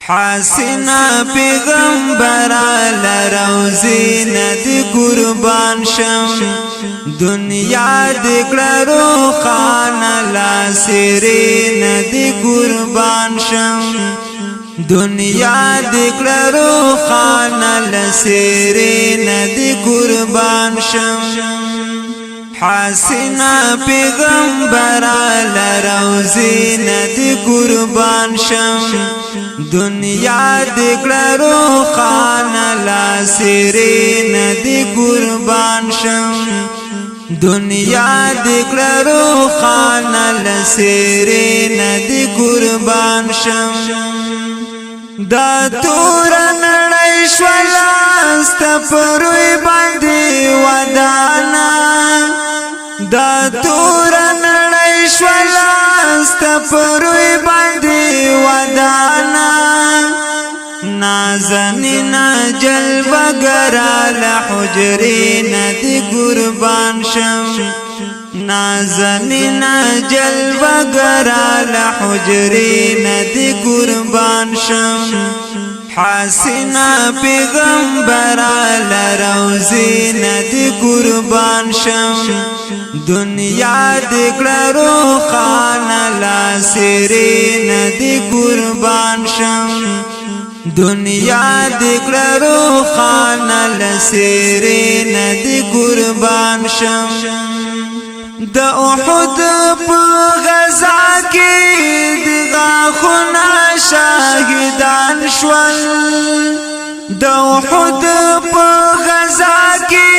حسنا پیغمبر لروزی ندی قربان شم دنیا دکړه روخانه لاسری ندی قربان شم دنیا دکړه روخانه لاسری ندی قربان شم حسنا پیغمبر لروزی ندی قربان شم دنیا دکړه روخانه لاسری ندی قربان شم دنیا دکړه روخانه لاسری ندی قربان شم دا تور نړۍ شولاست پروي باندې ودانا دا تور نړۍ شولاست پروي باندې ودانا نازنینا جلوه ګرا لحجري ندی قربان شم نازنینا جلوه ګرا لحجري ندی قربان شم حسنا پیغمبر لروزی ندی قربان شم دنیا دکړه روخانه لاسری ندی قربان شم دنیا دکړه روخانه لاسری ندی قربان شم د احد په غزا کې د غاخونه شاهدان شول د احد په غزا کې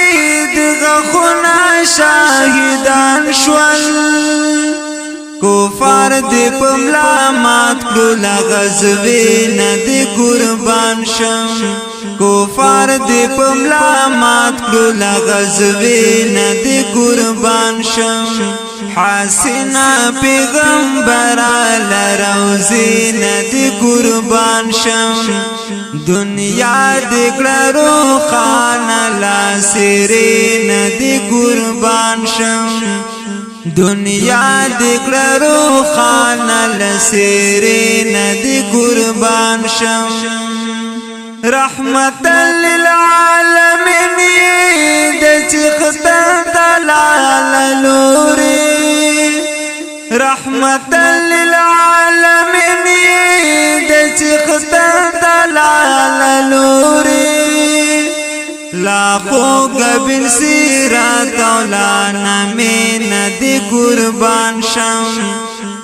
د غاخونه شاهدان شول کفار دی پملا مات کړل غزوی ندی قربان شم کفار دی پملا مات کړل غزوی ندی قربان شم حسنا پیغمبر لروزی ندی قربان شم دنیا دکړه روخانه لاسری ندی قربان شم دنیا دکړه روخانه لاسری ندی قربان شم رحمت للعالمین د چخت دلال لوري رحمت للعالمین د چخت دلال لوري لاخو قبل سیرات اولانا من ندی قربان شم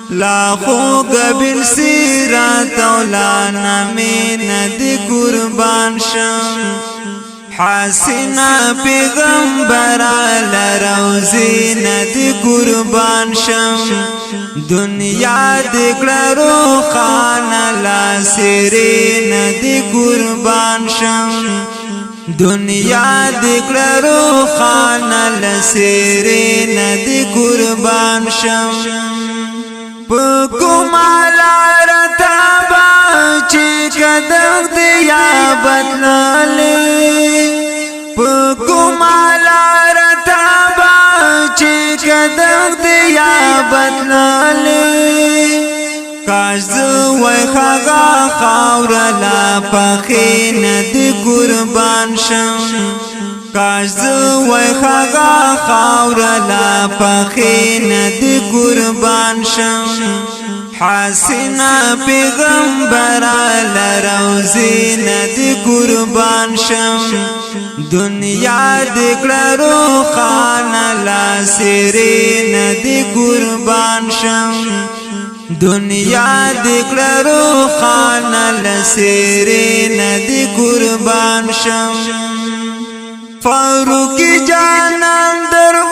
لاخو قبل سیرات اولانا من ندی قربان شم حسنا پیغمبر لروزی ندی قربان شم دنیا دکړه روخانه لاسری ندی قربان شم دنیا دکړه روخانه لاسری ندی قربان شم پکومالا رتابا چې کدغ دی یا بدللی پکومالا رتابا چې کدغ دی یا بدللی کاش زوی خاگا خاورلا پخی ندی قربان شم کاش زوی خاگا خاورلا پخی ندی قربان شم حسنا پیغمبر لروزی ندی قربان شم دنیا دکړه روخانه لاسری ندی قربان شم دنیا دکړه روخانه لاسری ندی قربان شم فاروق جانان درو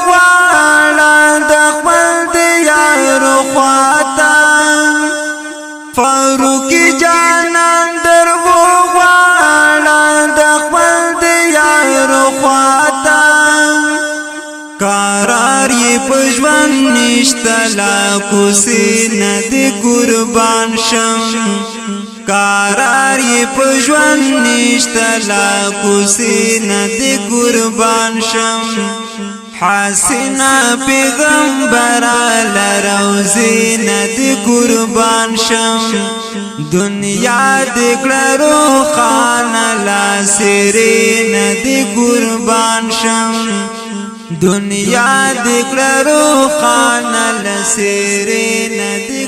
غواړه د خپل دیار خواته فاروق جانان درو غواړه د خپل دیار خواته قرار یې پښون نشتلا کوسی ندی قربان شم قرار یې پښون نشتلا کوسی ندی قربان شم حسنا پیغمبر لروزی ندی قربان شم دنیا دکړه روخانه لاسری ندی قربان شم دنیا دکړه روخانه لاسری ندی